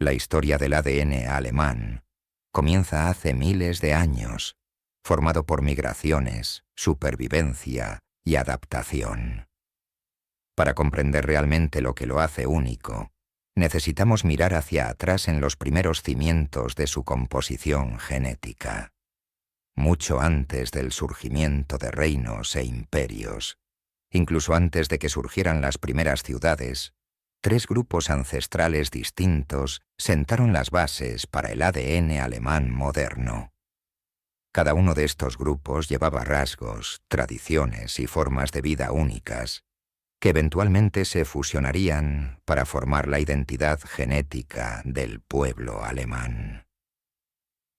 La historia del ADN alemán comienza hace miles de años, formado por migraciones, supervivencia y adaptación. Para comprender realmente lo que lo hace único, necesitamos mirar hacia atrás en los primeros cimientos de su composición genética. Mucho antes del surgimiento de reinos e imperios, incluso antes de que surgieran las primeras ciudades, 3 grupos ancestrales distintos sentaron las bases para el ADN alemán moderno. Cada uno de estos grupos llevaba rasgos, tradiciones y formas de vida únicas, que eventualmente se fusionarían para formar la identidad genética del pueblo alemán.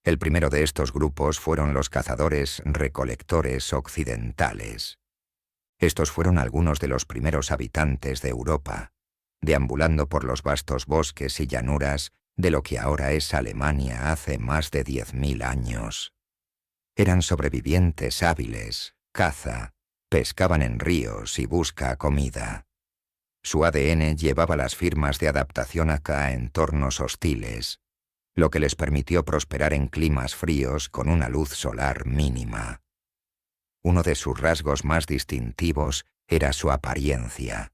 El primero de estos grupos fueron los cazadores-recolectores occidentales. Estos fueron algunos de los primeros habitantes de Europa, deambulando por los vastos bosques y llanuras de lo que ahora es Alemania hace más de 10.000 años. Eran sobrevivientes hábiles, caza, pescaban en ríos y busca comida. Su ADN llevaba las firmas de adaptación a entornos hostiles, lo que les permitió prosperar en climas fríos con una luz solar mínima. Uno de sus rasgos más distintivos era su apariencia.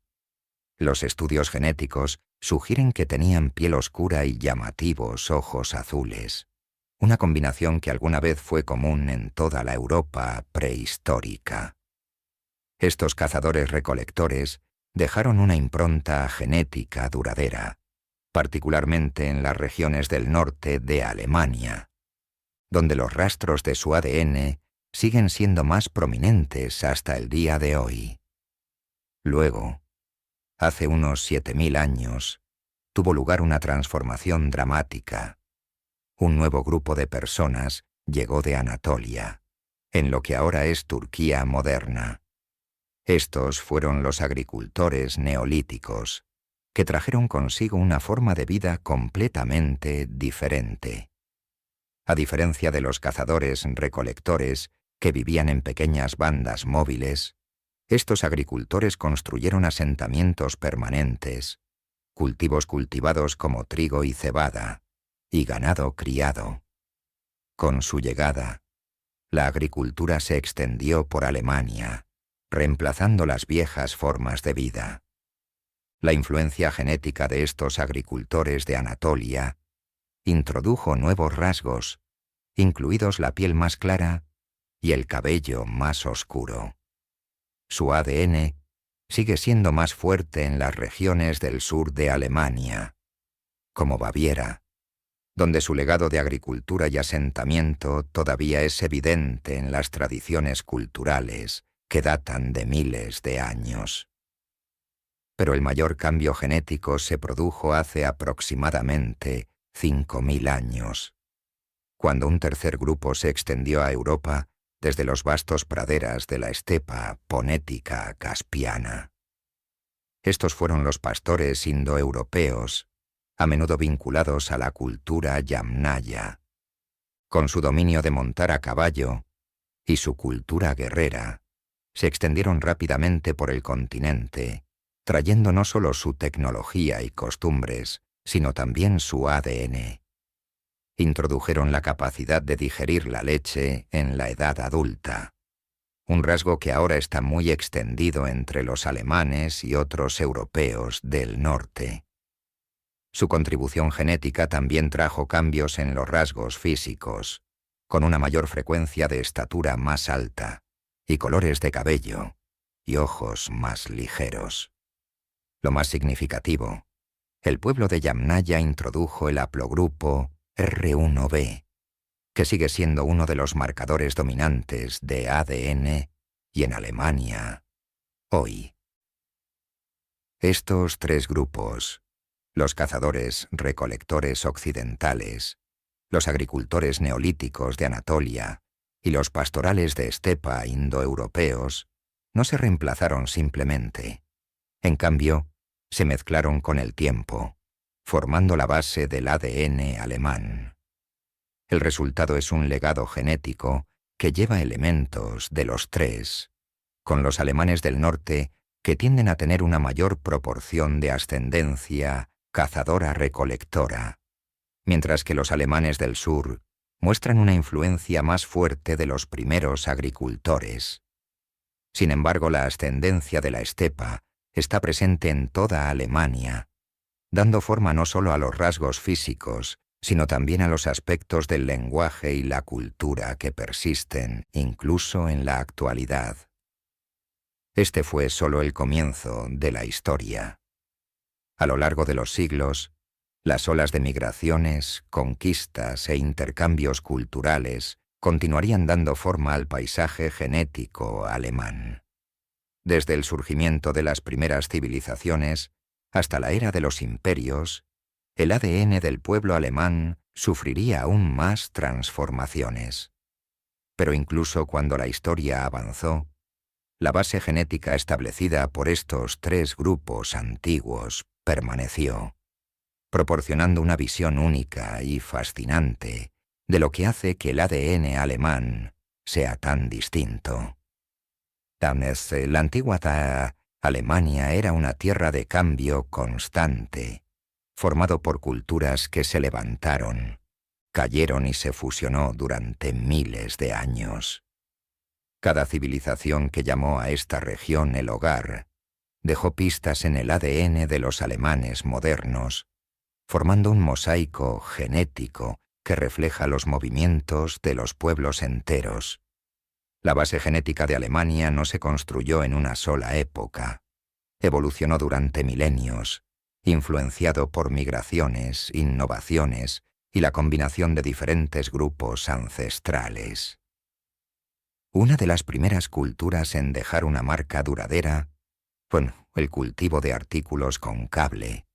Los estudios genéticos sugieren que tenían piel oscura y llamativos ojos azules, una combinación que alguna vez fue común en toda la Europa prehistórica. Estos cazadores-recolectores dejaron una impronta genética duradera, particularmente en las regiones del norte de Alemania, donde los rastros de su ADN siguen siendo más prominentes hasta el día de hoy. Luego, hace unos 7.000 años, tuvo lugar una transformación dramática. Un nuevo grupo de personas llegó de Anatolia, en lo que ahora es Turquía moderna. Estos fueron los agricultores neolíticos, que trajeron consigo una forma de vida completamente diferente. A diferencia de los cazadores-recolectores que vivían en pequeñas bandas móviles, estos agricultores construyeron asentamientos permanentes, cultivos cultivados como trigo y cebada, y ganado criado. Con su llegada, la agricultura se extendió por Alemania, reemplazando las viejas formas de vida. La influencia genética de estos agricultores de Anatolia introdujo nuevos rasgos, incluidos la piel más clara y el cabello más oscuro. Su ADN sigue siendo más fuerte en las regiones del sur de Alemania, como Baviera, donde su legado de agricultura y asentamiento todavía es evidente en las tradiciones culturales que datan de miles de años. Pero el mayor cambio genético se produjo hace aproximadamente 5.000 años, cuando un tercer grupo se extendió a Europa desde los vastos praderas de la estepa ponética caspiana. Estos fueron los pastores indoeuropeos, a menudo vinculados a la cultura yamnaya. Con su dominio de montar a caballo y su cultura guerrera, se extendieron rápidamente por el continente, trayendo no solo su tecnología y costumbres, sino también su ADN. Introdujeron la capacidad de digerir la leche en la edad adulta, un rasgo que ahora está muy extendido entre los alemanes y otros europeos del norte. Su contribución genética también trajo cambios en los rasgos físicos, con una mayor frecuencia de estatura más alta, y colores de cabello, y ojos más ligeros. Lo más significativo, el pueblo de Yamnaya introdujo el haplogrupo R1b, que sigue siendo uno de los marcadores dominantes de ADN y en Alemania hoy. Estos 3 grupos, los cazadores-recolectores occidentales, los agricultores neolíticos de Anatolia y los pastorales de estepa indoeuropeos, no se reemplazaron simplemente. En cambio, se mezclaron con el tiempo, formando la base del ADN alemán. El resultado es un legado genético que lleva elementos de los 3, con los alemanes del norte que tienden a tener una mayor proporción de ascendencia cazadora-recolectora, mientras que los alemanes del sur muestran una influencia más fuerte de los primeros agricultores. Sin embargo, la ascendencia de la estepa está presente en toda Alemania, dando forma no solo a los rasgos físicos, sino también a los aspectos del lenguaje y la cultura que persisten incluso en la actualidad. Este fue solo el comienzo de la historia. A lo largo de los siglos, las olas de migraciones, conquistas e intercambios culturales continuarían dando forma al paisaje genético alemán. Desde el surgimiento de las primeras civilizaciones hasta la era de los imperios, el ADN del pueblo alemán sufriría aún más transformaciones. Pero incluso cuando la historia avanzó, la base genética establecida por estos tres grupos antiguos permaneció, proporcionando una visión única y fascinante de lo que hace que el ADN alemán sea tan distinto. La antigua Alemania era una tierra de cambio constante, formado por culturas que se levantaron, cayeron y se fusionó durante miles de años. Cada civilización que llamó a esta región el hogar dejó pistas en el ADN de los alemanes modernos, formando un mosaico genético que refleja los movimientos de los pueblos enteros. La base genética de Alemania no se construyó en una sola época. Evolucionó durante milenios, influenciado por migraciones, innovaciones y la combinación de diferentes grupos ancestrales. Una de las primeras culturas en dejar una marca duradera fue el cultivo de artículos con cable,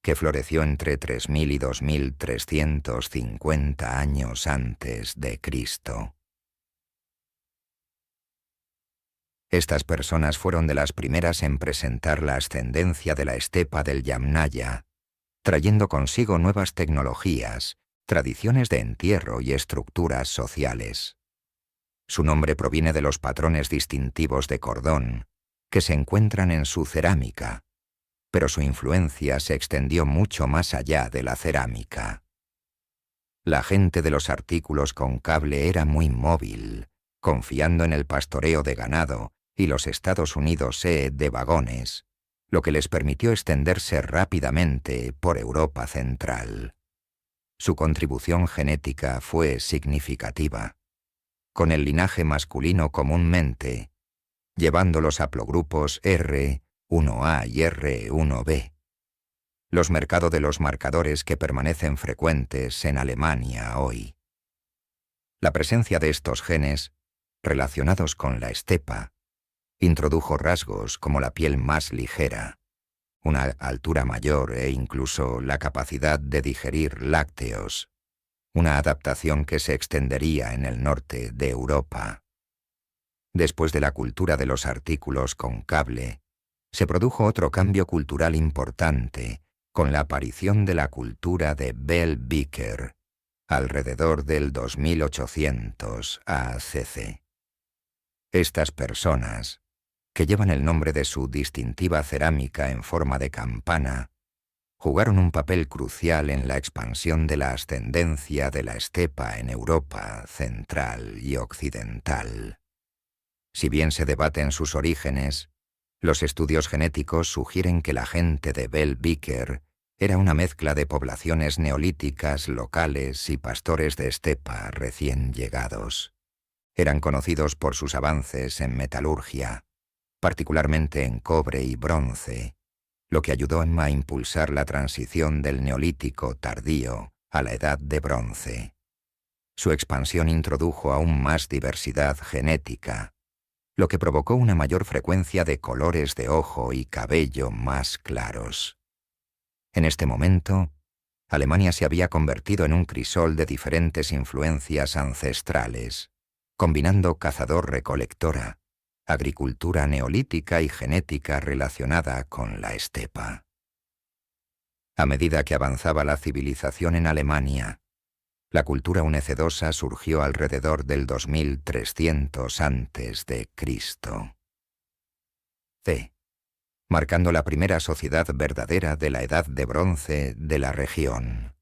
que floreció entre 3000 y 2350 años antes de Cristo. Estas personas fueron de las primeras en presentar la ascendencia de la estepa del Yamnaya, trayendo consigo nuevas tecnologías, tradiciones de entierro y estructuras sociales. Su nombre proviene de los patrones distintivos de cordón, que se encuentran en su cerámica, pero su influencia se extendió mucho más allá de la cerámica. La gente de los artículos con cable era muy móvil, confiando en el pastoreo de ganado y los Estados Unidos de vagones, lo que les permitió extenderse rápidamente por Europa Central. Su contribución genética fue significativa, con el linaje masculino comúnmente, llevando los haplogrupos R1A y R1B. Los mercados de los marcadores que permanecen frecuentes en Alemania hoy. La presencia de estos genes, relacionados con la estepa, introdujo rasgos como la piel más ligera, una altura mayor e incluso la capacidad de digerir lácteos, una adaptación que se extendería en el norte de Europa. Después de la cultura de los artículos con cable, se produjo otro cambio cultural importante con la aparición de la cultura de Bell-Beaker, alrededor del 2800 ACC. Estas personas, que llevan el nombre de su distintiva cerámica en forma de campana, jugaron un papel crucial en la expansión de la ascendencia de la estepa en Europa central y occidental. Si bien se debaten sus orígenes, los estudios genéticos sugieren que la gente de Bell-Beaker era una mezcla de poblaciones neolíticas locales y pastores de estepa recién llegados. Eran conocidos por sus avances en metalurgia, particularmente en cobre y bronce, lo que ayudó a impulsar la transición del neolítico tardío a la edad de bronce. Su expansión introdujo aún más diversidad genética, lo que provocó una mayor frecuencia de colores de ojo y cabello más claros. En este momento, Alemania se había convertido en un crisol de diferentes influencias ancestrales, combinando cazador-recolectora, agricultura neolítica y genética relacionada con la estepa. A medida que avanzaba la civilización en Alemania, la cultura unecedosa surgió alrededor del 2300 a.C., marcando la primera sociedad verdadera de la Edad de Bronce de la región.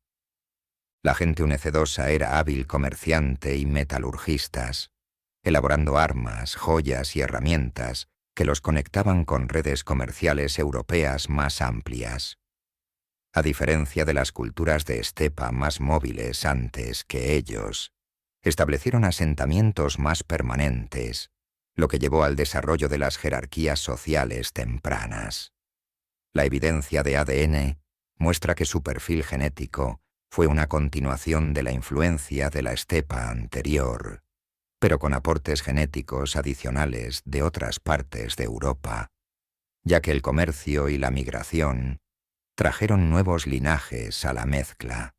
La gente unecedosa era hábil comerciante y metalurgistas, elaborando armas, joyas y herramientas que los conectaban con redes comerciales europeas más amplias. A diferencia de las culturas de estepa más móviles antes que ellos, establecieron asentamientos más permanentes, lo que llevó al desarrollo de las jerarquías sociales tempranas. La evidencia de ADN muestra que su perfil genético fue una continuación de la influencia de la estepa anterior, pero con aportes genéticos adicionales de otras partes de Europa, ya que el comercio y la migración trajeron nuevos linajes a la mezcla.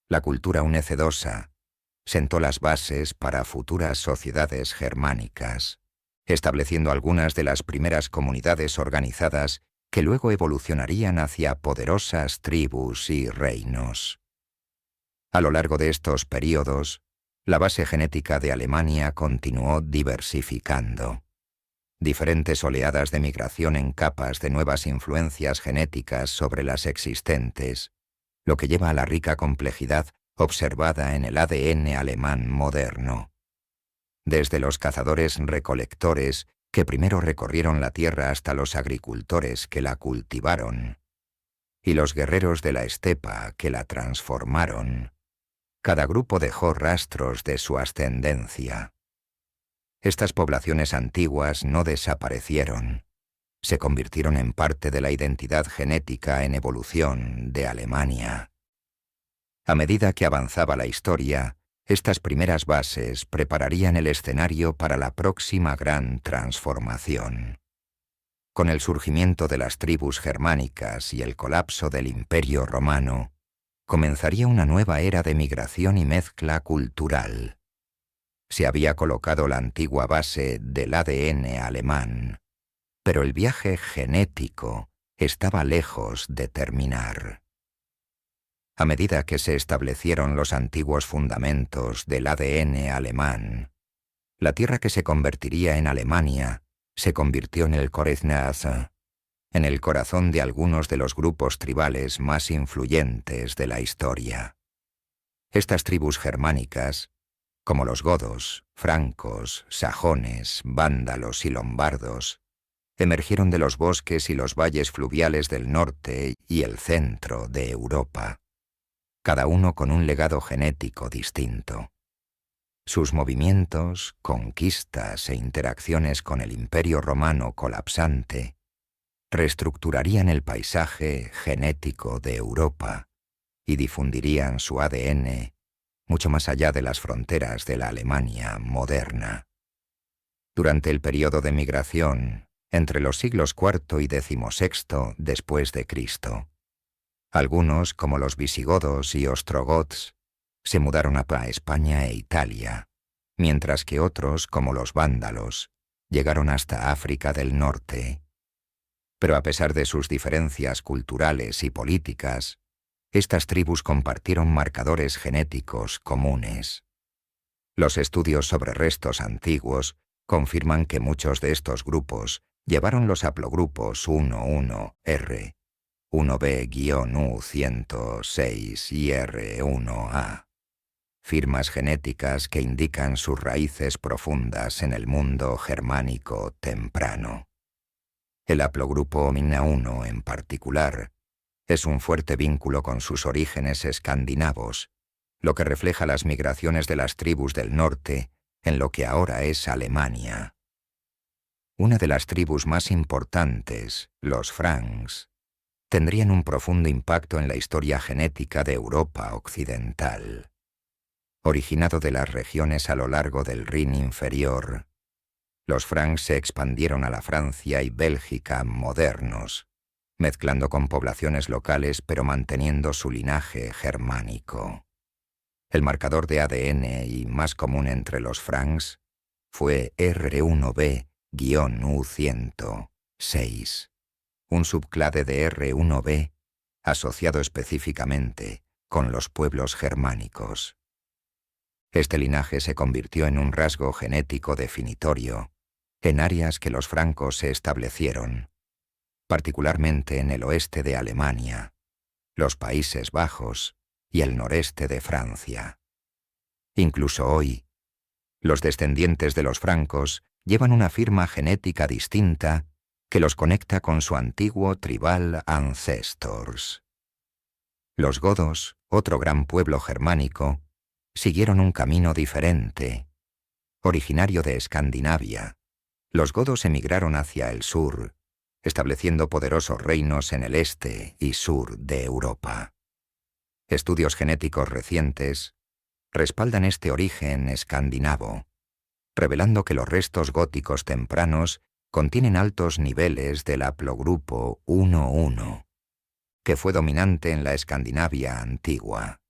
La cultura unecedosa sentó las bases para futuras sociedades germánicas, estableciendo algunas de las primeras comunidades organizadas que luego evolucionarían hacia poderosas tribus y reinos. A lo largo de estos períodos, la base genética de Alemania continuó diversificando. Diferentes oleadas de migración en capas de nuevas influencias genéticas sobre las existentes, lo que lleva a la rica complejidad observada en el ADN alemán moderno. Desde los cazadores-recolectores que primero recorrieron la tierra hasta los agricultores que la cultivaron, y los guerreros de la estepa que la transformaron, cada grupo dejó rastros de su ascendencia. Estas poblaciones antiguas no desaparecieron, se convirtieron en parte de la identidad genética en evolución de Alemania. A medida que avanzaba la historia, estas primeras bases prepararían el escenario para la próxima gran transformación. Con el surgimiento de las tribus germánicas y el colapso del Imperio Romano, comenzaría una nueva era de migración y mezcla cultural. Se había colocado la antigua base del ADN alemán, pero el viaje genético estaba lejos de terminar. A medida que se establecieron los antiguos fundamentos del ADN alemán, la tierra que se convertiría en Alemania se convirtió en el Koreznaz, en el corazón de algunos de los grupos tribales más influyentes de la historia. Estas tribus germánicas, como los godos, francos, sajones, vándalos y lombardos, emergieron de los bosques y los valles fluviales del norte y el centro de Europa, cada uno con un legado genético distinto. Sus movimientos, conquistas e interacciones con el Imperio Romano colapsante reestructurarían el paisaje genético de Europa y difundirían su ADN mucho más allá de las fronteras de la Alemania moderna. Durante el período de migración, entre los siglos IV y XVI después de Cristo, algunos, como los visigodos y ostrogoths, se mudaron a España e Italia, mientras que otros, como los vándalos, llegaron hasta África del Norte. Pero a pesar de sus diferencias culturales y políticas, estas tribus compartieron marcadores genéticos comunes. Los estudios sobre restos antiguos confirman que muchos de estos grupos llevaron los haplogrupos 11R, 1B-U106 y R1A, firmas genéticas que indican sus raíces profundas en el mundo germánico temprano. El haplogrupo Omina-1 en particular es un fuerte vínculo con sus orígenes escandinavos, lo que refleja las migraciones de las tribus del norte en lo que ahora es Alemania. Una de las tribus más importantes, los Franks, tendrían un profundo impacto en la historia genética de Europa occidental. Originado de las regiones a lo largo del Rin inferior, los Franks se expandieron a la Francia y Bélgica modernos, mezclando con poblaciones locales pero manteniendo su linaje germánico. El marcador de ADN y más común entre los Franks fue R1B-U106, un subclade de R1B asociado específicamente con los pueblos germánicos. Este linaje se convirtió en un rasgo genético definitorio en áreas que los francos se establecieron, particularmente en el oeste de Alemania, los Países Bajos y el noreste de Francia. Incluso hoy, los descendientes de los francos llevan una firma genética distinta que los conecta con su antiguo tribal ancestors. Los godos, otro gran pueblo germánico, siguieron un camino diferente. Originario de Escandinavia, los godos emigraron hacia el sur, estableciendo poderosos reinos en el este y sur de Europa. Estudios genéticos recientes respaldan este origen escandinavo, revelando que los restos góticos tempranos contienen altos niveles del haplogrupo 1-1, que fue dominante en la Escandinavia antigua.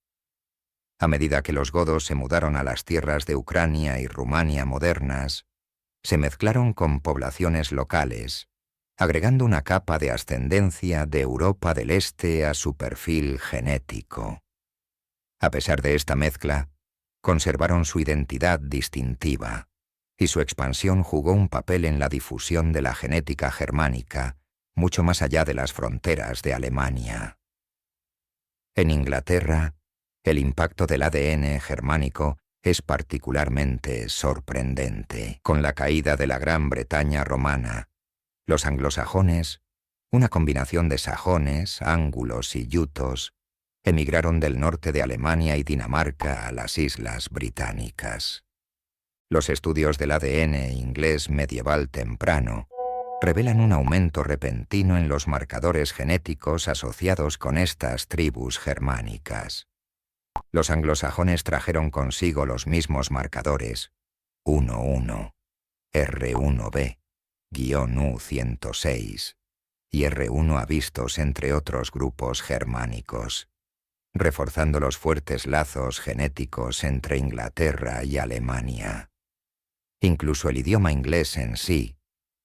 A medida que los godos se mudaron a las tierras de Ucrania y Rumania modernas, se mezclaron con poblaciones locales, agregando una capa de ascendencia de Europa del Este a su perfil genético. A pesar de esta mezcla, conservaron su identidad distintiva, y su expansión jugó un papel en la difusión de la genética germánica, mucho más allá de las fronteras de Alemania. En Inglaterra, el impacto del ADN germánico es particularmente sorprendente. Con la caída de la Gran Bretaña romana, los anglosajones, una combinación de sajones, ángulos y yutos, emigraron del norte de Alemania y Dinamarca a las islas británicas. Los estudios del ADN inglés medieval temprano revelan un aumento repentino en los marcadores genéticos asociados con estas tribus germánicas. Los anglosajones trajeron consigo los mismos marcadores 1-1, R1b, U106 y R1 avistos entre otros grupos germánicos, reforzando los fuertes lazos genéticos entre Inglaterra y Alemania. Incluso el idioma inglés en sí,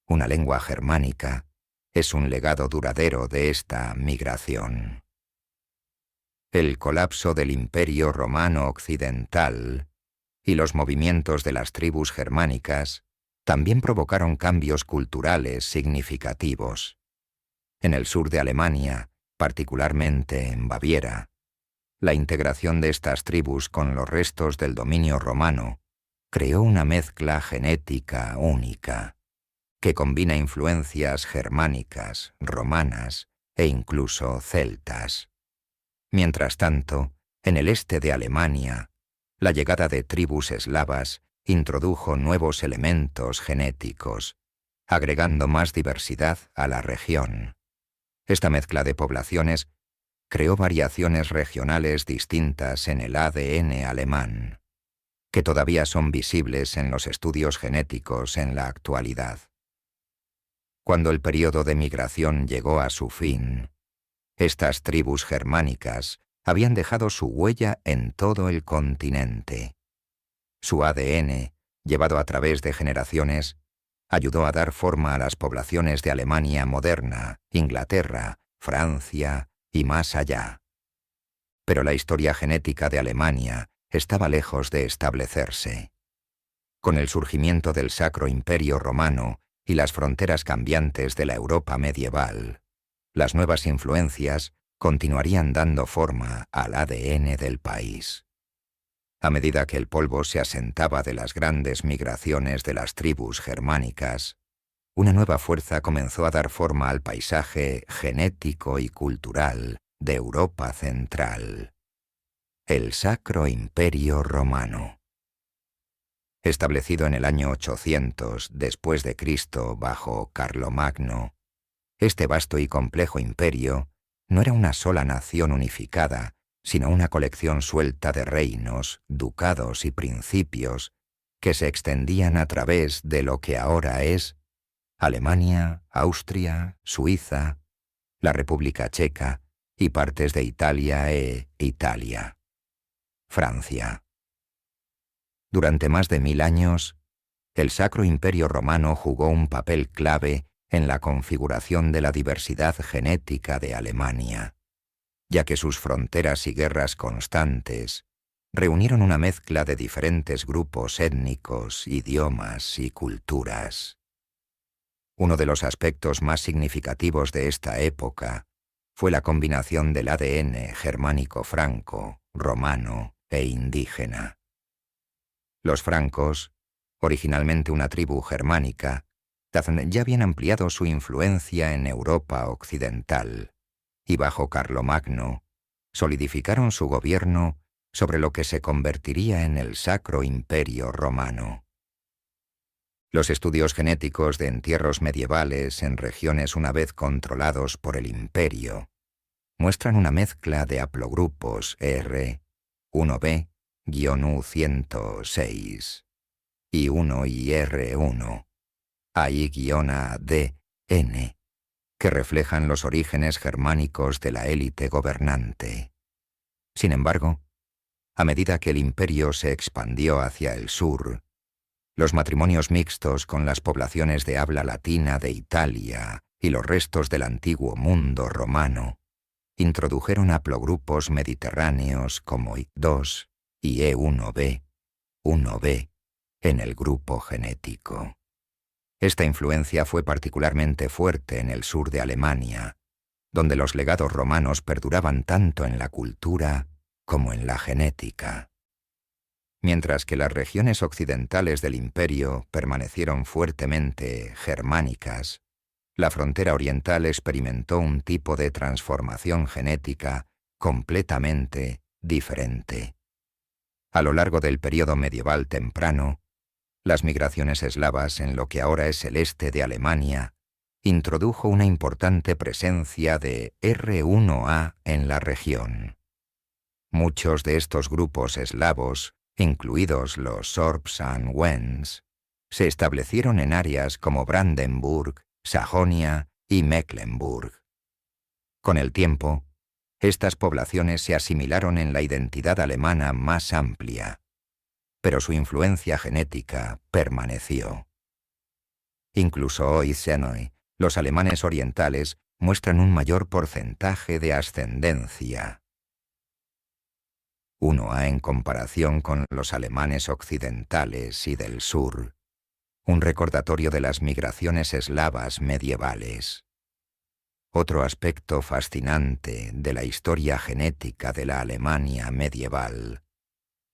una lengua germánica, es un legado duradero de esta migración. El colapso del Imperio Romano Occidental y los movimientos de las tribus germánicas también provocaron cambios culturales significativos. En el sur de Alemania, particularmente en Baviera, la integración de estas tribus con los restos del dominio romano creó una mezcla genética única, que combina influencias germánicas, romanas e incluso celtas. Mientras tanto, en el este de Alemania, la llegada de tribus eslavas introdujo nuevos elementos genéticos, agregando más diversidad a la región. Esta mezcla de poblaciones creó variaciones regionales distintas en el ADN alemán, que todavía son visibles en los estudios genéticos en la actualidad. Cuando el período de migración llegó a su fin, estas tribus germánicas habían dejado su huella en todo el continente. Su ADN, llevado a través de generaciones, ayudó a dar forma a las poblaciones de Alemania moderna, Inglaterra, Francia y más allá. Pero la historia genética de Alemania estaba lejos de establecerse. Con el surgimiento del Sacro Imperio Romano y las fronteras cambiantes de la Europa medieval, las nuevas influencias continuarían dando forma al ADN del país. A medida que el polvo se asentaba de las grandes migraciones de las tribus germánicas, una nueva fuerza comenzó a dar forma al paisaje genético y cultural de Europa central: el Sacro Imperio Romano. Establecido en el año 800 después de Cristo bajo Carlomagno, este vasto y complejo imperio no era una sola nación unificada, sino una colección suelta de reinos, ducados y principios que se extendían a través de lo que ahora es Alemania, Austria, Suiza, la República Checa y partes de Italia e Italia. Francia. Durante más de 1000 años, el Sacro Imperio Romano jugó un papel clave en la configuración de la diversidad genética de Alemania, ya que sus fronteras y guerras constantes reunieron una mezcla de diferentes grupos étnicos, idiomas y culturas. Uno de los aspectos más significativos de esta época fue la combinación del ADN germánico franco, romano e indígena. Los francos, originalmente una tribu germánica, ya habían ampliado su influencia en Europa occidental y bajo Carlomagno solidificaron su gobierno sobre lo que se convertiría en el Sacro Imperio Romano. Los estudios genéticos de entierros medievales en regiones una vez controlados por el imperio muestran una mezcla de haplogrupos R1b-U106 y 1 y R1, AI-ADN, que reflejan los orígenes germánicos de la élite gobernante. Sin embargo, a medida que el imperio se expandió hacia el sur, los matrimonios mixtos con las poblaciones de habla latina de Italia y los restos del antiguo mundo romano introdujeron haplogrupos mediterráneos como I2 y E1b, en el grupo genético. Esta influencia fue particularmente fuerte en el sur de Alemania, donde los legados romanos perduraban tanto en la cultura como en la genética. Mientras que las regiones occidentales del imperio permanecieron fuertemente germánicas, la frontera oriental experimentó un tipo de transformación genética completamente diferente. A lo largo del período medieval temprano, las migraciones eslavas en lo que ahora es el este de Alemania introdujo una importante presencia de R1A en la región. Muchos de estos grupos eslavos, incluidos los Sorbs and Wends, se establecieron en áreas como Brandenburg, Sajonia y Mecklenburg. Con el tiempo, estas poblaciones se asimilaron en la identidad alemana más amplia, pero su influencia genética permaneció. Incluso hoy, los alemanes orientales muestran un mayor porcentaje de ascendencia 1A en comparación con los alemanes occidentales y del sur, un recordatorio de las migraciones eslavas medievales. Otro aspecto fascinante de la historia genética de la Alemania medieval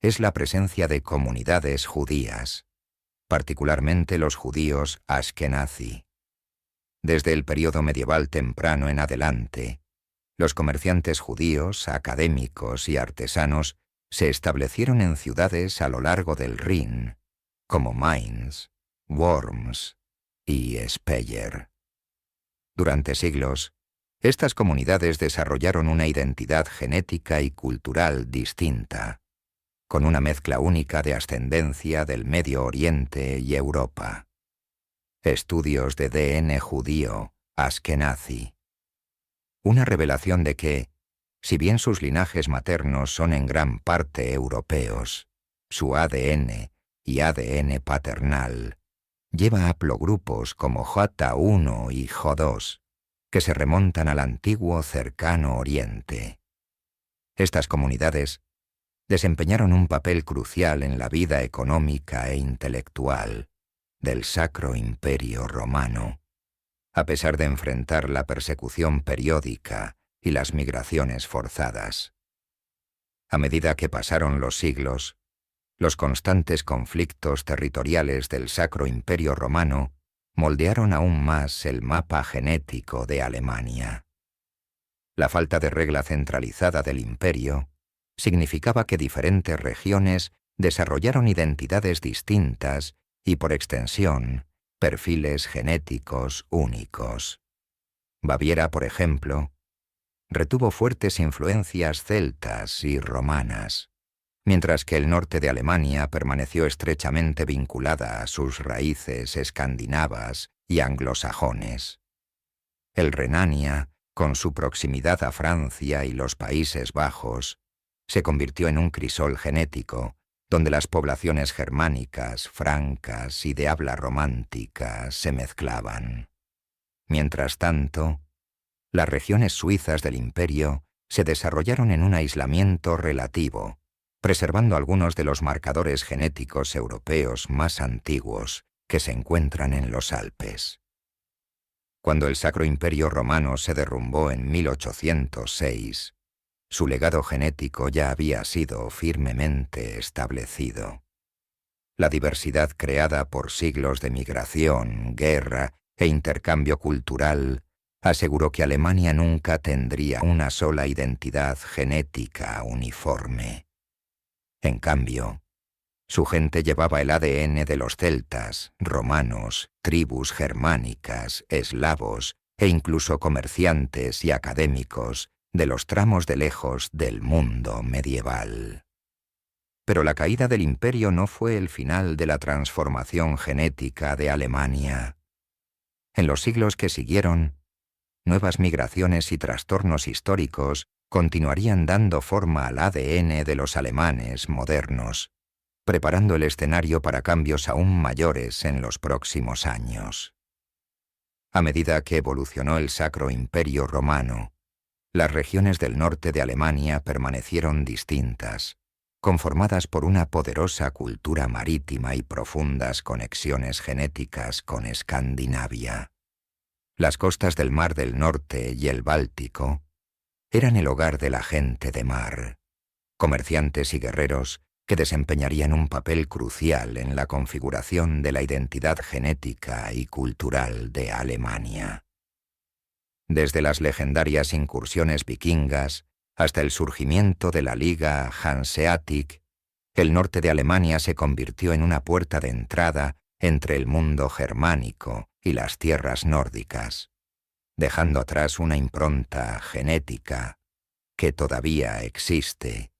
es la presencia de comunidades judías, particularmente los judíos Ashkenazi. Desde el período medieval temprano en adelante, los comerciantes judíos, académicos y artesanos se establecieron en ciudades a lo largo del Rin, como Mainz, Worms y Speyer. Durante siglos, estas comunidades desarrollaron una identidad genética y cultural distinta, con una mezcla única de ascendencia del Medio Oriente y Europa. Estudios de ADN judío, Ashkenazi. Una revelación de que, si bien sus linajes maternos son en gran parte europeos, su ADN y ADN paternal lleva haplogrupos como J1 y J2, que se remontan al antiguo cercano Oriente. Estas comunidades desempeñaron un papel crucial en la vida económica e intelectual del Sacro Imperio Romano, a pesar de enfrentar la persecución periódica y las migraciones forzadas. A medida que pasaron los siglos, los constantes conflictos territoriales del Sacro Imperio Romano moldearon aún más el mapa genético de Alemania. La falta de regla centralizada del imperio significaba que diferentes regiones desarrollaron identidades distintas y, por extensión, perfiles genéticos únicos. Baviera, por ejemplo, retuvo fuertes influencias celtas y romanas, mientras que el norte de Alemania permaneció estrechamente vinculada a sus raíces escandinavas y anglosajones. El Renania, con su proximidad a Francia y los Países Bajos, se convirtió en un crisol genético donde las poblaciones germánicas, francas y de habla romántica se mezclaban. Mientras tanto, las regiones suizas del imperio se desarrollaron en un aislamiento relativo, preservando algunos de los marcadores genéticos europeos más antiguos que se encuentran en los Alpes. Cuando el Sacro Imperio Romano se derrumbó en 1806, Su legado genético ya había sido firmemente establecido. La diversidad creada por siglos de migración, guerra e intercambio cultural aseguró que Alemania nunca tendría una sola identidad genética uniforme. En cambio, su gente llevaba el ADN de los celtas, romanos, tribus germánicas, eslavos e incluso comerciantes y académicos de los tramos de lejos del mundo medieval. Pero la caída del imperio no fue el final de la transformación genética de Alemania. En los siglos que siguieron, nuevas migraciones y trastornos históricos continuarían dando forma al ADN de los alemanes modernos, preparando el escenario para cambios aún mayores en los próximos años. A medida que evolucionó el Sacro Imperio Romano, las regiones del norte de Alemania permanecieron distintas, conformadas por una poderosa cultura marítima y profundas conexiones genéticas con Escandinavia. Las costas del Mar del Norte y el Báltico eran el hogar de la gente de mar, comerciantes y guerreros que desempeñarían un papel crucial en la configuración de la identidad genética y cultural de Alemania. Desde las legendarias incursiones vikingas hasta el surgimiento de la Liga Hanseatic, el norte de Alemania se convirtió en una puerta de entrada entre el mundo germánico y las tierras nórdicas, dejando atrás una impronta genética que todavía existe.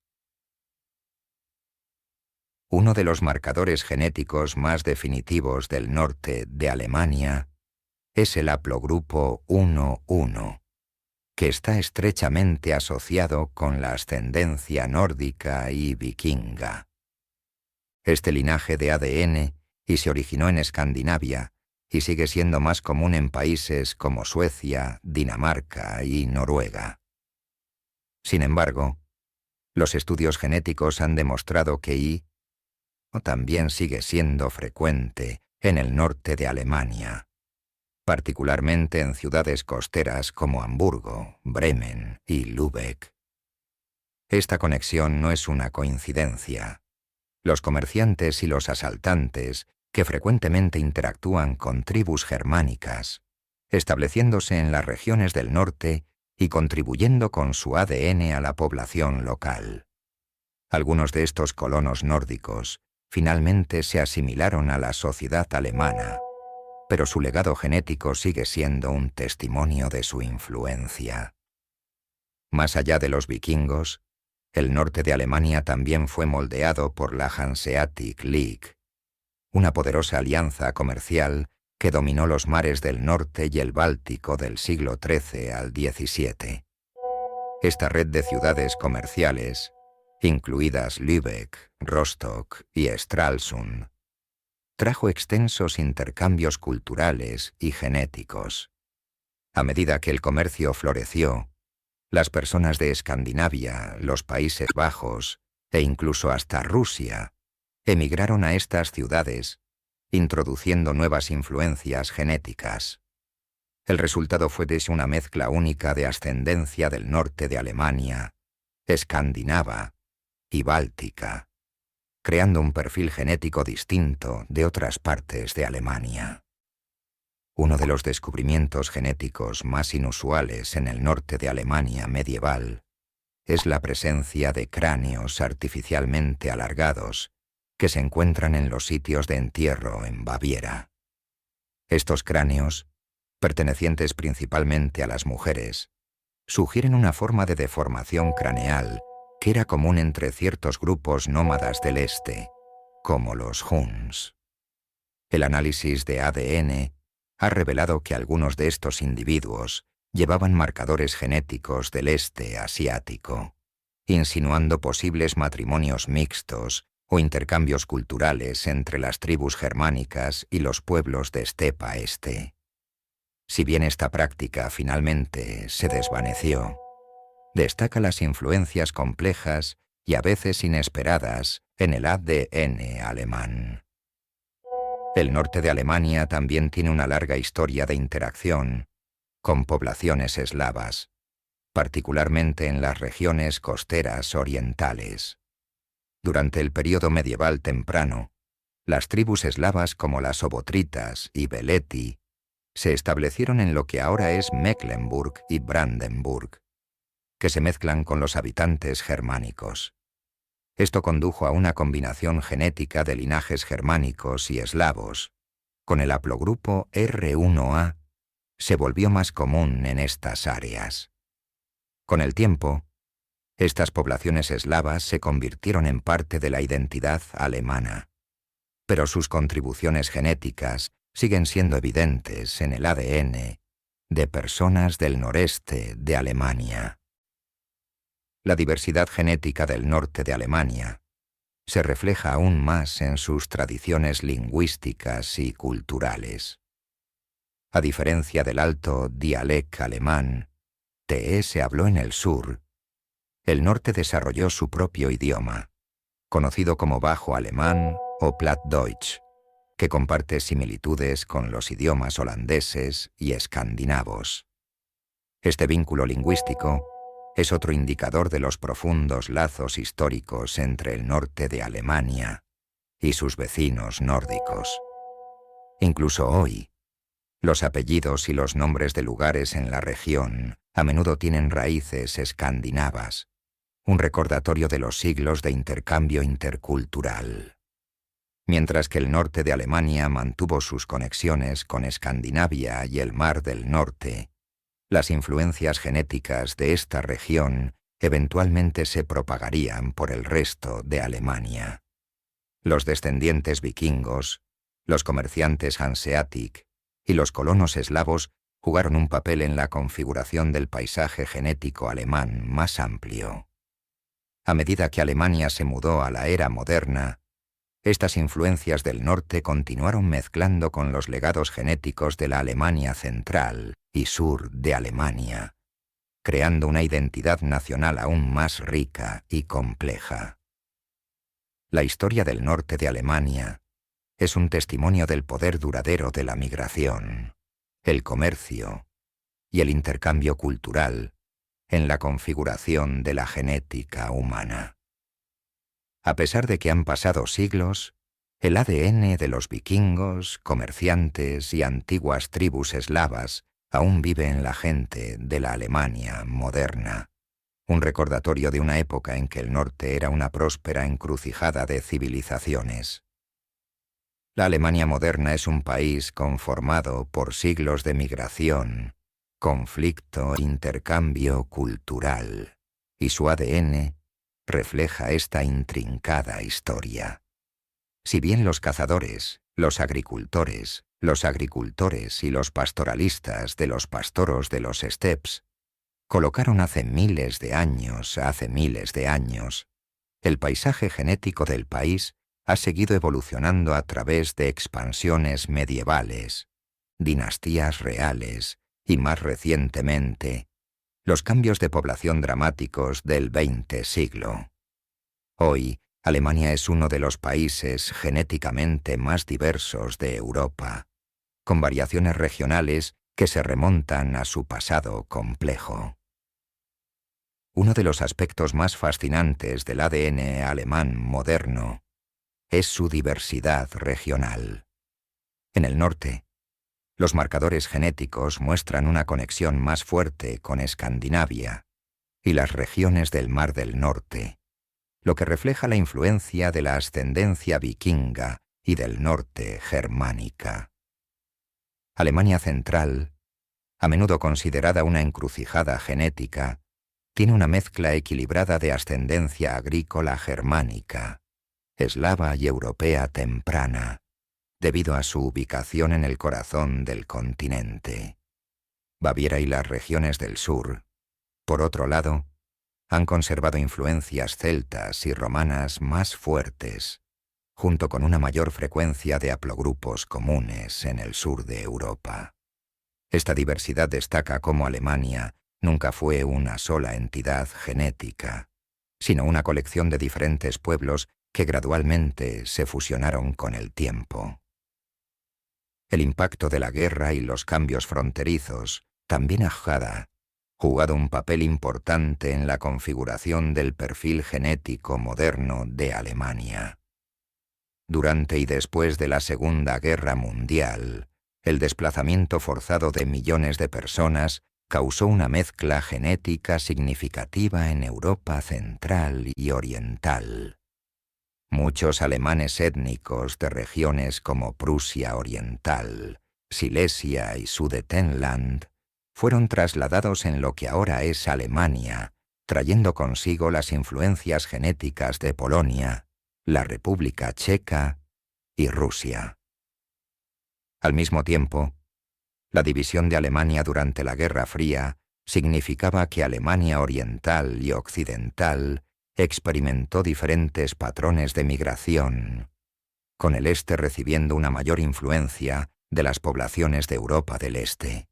Uno de los marcadores genéticos más definitivos del norte de Alemania es el haplogrupo 1-1, que está estrechamente asociado con la ascendencia nórdica y vikinga. Este linaje de ADN se originó en Escandinavia y sigue siendo más común en países como Suecia, Dinamarca y Noruega. Sin embargo, los estudios genéticos han demostrado que Y también sigue siendo frecuente en el norte de Alemania, particularmente en ciudades costeras como Hamburgo, Bremen y Lübeck. Esta conexión no es una coincidencia. Los comerciantes y los asaltantes, que frecuentemente interactúan con tribus germánicas, estableciéndose en las regiones del norte y contribuyendo con su ADN a la población local. Algunos de estos colonos nórdicos finalmente se asimilaron a la sociedad alemana, pero su legado genético sigue siendo un testimonio de su influencia. Más allá de los vikingos, el norte de Alemania también fue moldeado por la Hanseatic League, una poderosa alianza comercial que dominó los mares del norte y el Báltico del siglo XIII al XVII. Esta red de ciudades comerciales, incluidas Lübeck, Rostock y Stralsund, trajo extensos intercambios culturales y genéticos. A medida que el comercio floreció, las personas de Escandinavia, los Países Bajos e incluso hasta Rusia emigraron a estas ciudades, introduciendo nuevas influencias genéticas. El resultado fue una mezcla única de ascendencia del norte de Alemania, escandinava y báltica, creando un perfil genético distinto de otras partes de Alemania. Uno de los descubrimientos genéticos más inusuales en el norte de Alemania medieval es la presencia de cráneos artificialmente alargados que se encuentran en los sitios de entierro en Baviera. Estos cráneos, pertenecientes principalmente a las mujeres, sugieren una forma de deformación craneal que era común entre ciertos grupos nómadas del este, como los Huns. El análisis de ADN ha revelado que algunos de estos individuos llevaban marcadores genéticos del este asiático, insinuando posibles matrimonios mixtos o intercambios culturales entre las tribus germánicas y los pueblos de estepa este. Si bien esta práctica finalmente se desvaneció, destaca las influencias complejas y a veces inesperadas en el ADN alemán. El norte de Alemania también tiene una larga historia de interacción con poblaciones eslavas, particularmente en las regiones costeras orientales. Durante el período medieval temprano, las tribus eslavas como las obotritas y veleti se establecieron en lo que ahora es Mecklenburg y Brandenburg, que se mezclan con los habitantes germánicos. Esto condujo a una combinación genética de linajes germánicos y eslavos. Con el haplogrupo R1A se volvió más común en estas áreas. Con el tiempo, estas poblaciones eslavas se convirtieron en parte de la identidad alemana, pero sus contribuciones genéticas siguen siendo evidentes en el ADN de personas del noreste de Alemania. La diversidad genética del norte de Alemania se refleja aún más en sus tradiciones lingüísticas y culturales. A diferencia del alto dialecto alemán, TE se habló en el sur, el norte desarrolló su propio idioma, conocido como bajo alemán o Plattdeutsch, que comparte similitudes con los idiomas holandeses y escandinavos. Este vínculo lingüístico es otro indicador de los profundos lazos históricos entre el norte de Alemania y sus vecinos nórdicos. Incluso hoy, los apellidos y los nombres de lugares en la región a menudo tienen raíces escandinavas, un recordatorio de los siglos de intercambio intercultural. Mientras que el norte de Alemania mantuvo sus conexiones con Escandinavia y el Mar del Norte, las influencias genéticas de esta región eventualmente se propagarían por el resto de Alemania. Los descendientes vikingos, los comerciantes hanseatic y los colonos eslavos jugaron un papel en la configuración del paisaje genético alemán más amplio. A medida que Alemania se mudó a la era moderna, estas influencias del norte continuaron mezclando con los legados genéticos de la Alemania central y sur de Alemania, creando una identidad nacional aún más rica y compleja. La historia del norte de Alemania es un testimonio del poder duradero de la migración, el comercio y el intercambio cultural en la configuración de la genética humana. A pesar de que han pasado siglos, el ADN de los vikingos, comerciantes y antiguas tribus eslavas aún vive en la gente de la Alemania moderna, un recordatorio de una época en que el norte era una próspera encrucijada de civilizaciones. La Alemania moderna es un país conformado por siglos de migración, conflicto e intercambio cultural, y su ADN refleja esta intrincada historia. Si bien los cazadores, los agricultores y los pastoralistas de los pastoros de los steppes colocaron hace miles de años, el paisaje genético del país ha seguido evolucionando a través de expansiones medievales, dinastías reales y, más recientemente, los cambios de población dramáticos del XX siglo. Hoy, Alemania es uno de los países genéticamente más diversos de Europa, con variaciones regionales que se remontan a su pasado complejo. Uno de los aspectos más fascinantes del ADN alemán moderno es su diversidad regional. En el norte, los marcadores genéticos muestran una conexión más fuerte con Escandinavia y las regiones del Mar del Norte, lo que refleja la influencia de la ascendencia vikinga y del norte germánica. Alemania Central, a menudo considerada una encrucijada genética, tiene una mezcla equilibrada de ascendencia agrícola germánica, eslava y europea temprana, debido a su ubicación en el corazón del continente. Baviera y las regiones del sur, por otro lado, han conservado influencias celtas y romanas más fuertes, junto con una mayor frecuencia de haplogrupos comunes en el sur de Europa. Esta diversidad destaca cómo Alemania nunca fue una sola entidad genética, sino una colección de diferentes pueblos que gradualmente se fusionaron con el tiempo. El impacto de la guerra y los cambios fronterizos también jugado un papel importante en la configuración del perfil genético moderno de Alemania. Durante y después de la Segunda Guerra Mundial, el desplazamiento forzado de millones de personas causó una mezcla genética significativa en Europa central y oriental. Muchos alemanes étnicos de regiones como Prusia Oriental, Silesia y Sudetenland fueron trasladados en lo que ahora es Alemania, trayendo consigo las influencias genéticas de Polonia, la República Checa y Rusia. Al mismo tiempo, la división de Alemania durante la Guerra Fría significaba que Alemania Oriental y Occidental experimentó diferentes patrones de migración, con el este recibiendo una mayor influencia de las poblaciones de Europa del Este.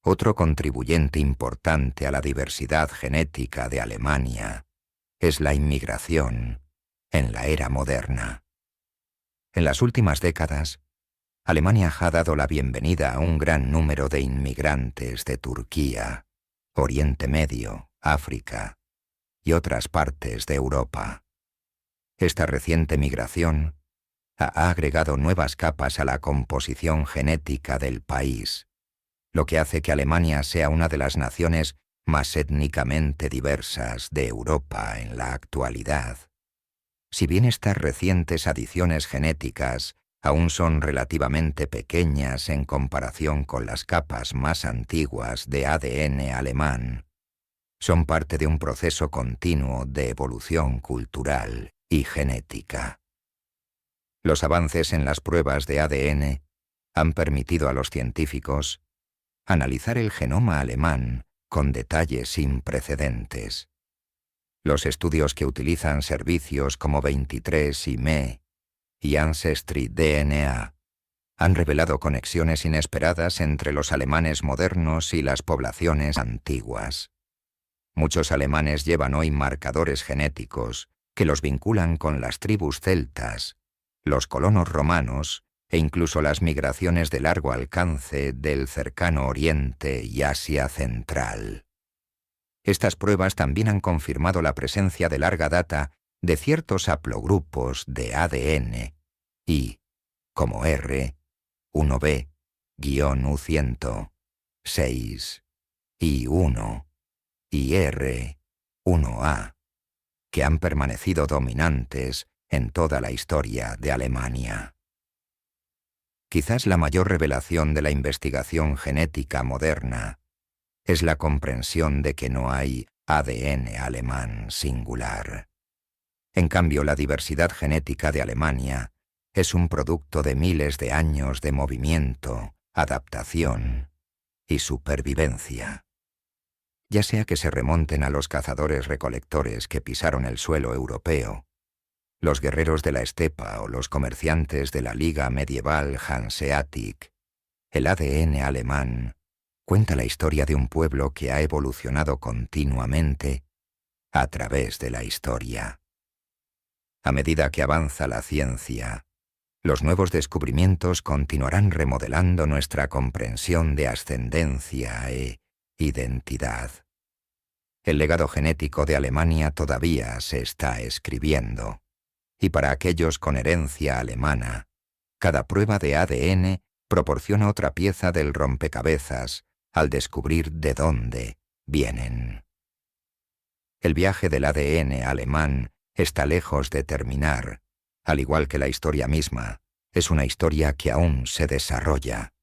Otro contribuyente importante a la diversidad genética de Alemania es la inmigración en la era moderna. En las últimas décadas, Alemania ha dado la bienvenida a un gran número de inmigrantes de Turquía, Oriente Medio, África y otras partes de Europa. Esta reciente migración ha agregado nuevas capas a la composición genética del país, lo que hace que Alemania sea una de las naciones más étnicamente diversas de Europa en la actualidad. Si bien estas recientes adiciones genéticas aún son relativamente pequeñas en comparación con las capas más antiguas de ADN alemán, son parte de un proceso continuo de evolución cultural y genética. Los avances en las pruebas de ADN han permitido a los científicos analizar el genoma alemán con detalles sin precedentes. Los estudios que utilizan servicios como 23andMe y Ancestry DNA han revelado conexiones inesperadas entre los alemanes modernos y las poblaciones antiguas. Muchos alemanes llevan hoy marcadores genéticos que los vinculan con las tribus celtas, los colonos romanos e incluso las migraciones de largo alcance del cercano Oriente y Asia Central. Estas pruebas también han confirmado la presencia de larga data de ciertos haplogrupos de ADN y, como R, 1b-U100, 6, I1 y R, 1a, que han permanecido dominantes en toda la historia de Alemania. Quizás la mayor revelación de la investigación genética moderna es la comprensión de que no hay ADN alemán singular. En cambio, la diversidad genética de Alemania es un producto de miles de años de movimiento, adaptación y supervivencia. Ya sea que se remonten a los cazadores-recolectores que pisaron el suelo europeo, los guerreros de la estepa o los comerciantes de la Liga Medieval Hanseatic, el ADN alemán cuenta la historia de un pueblo que ha evolucionado continuamente a través de la historia. A medida que avanza la ciencia, los nuevos descubrimientos continuarán remodelando nuestra comprensión de ascendencia e identidad. El legado genético de Alemania todavía se está escribiendo, y para aquellos con herencia alemana, cada prueba de ADN proporciona otra pieza del rompecabezas al descubrir de dónde vienen. El viaje del ADN alemán está lejos de terminar, al igual que la historia misma, es una historia que aún se desarrolla.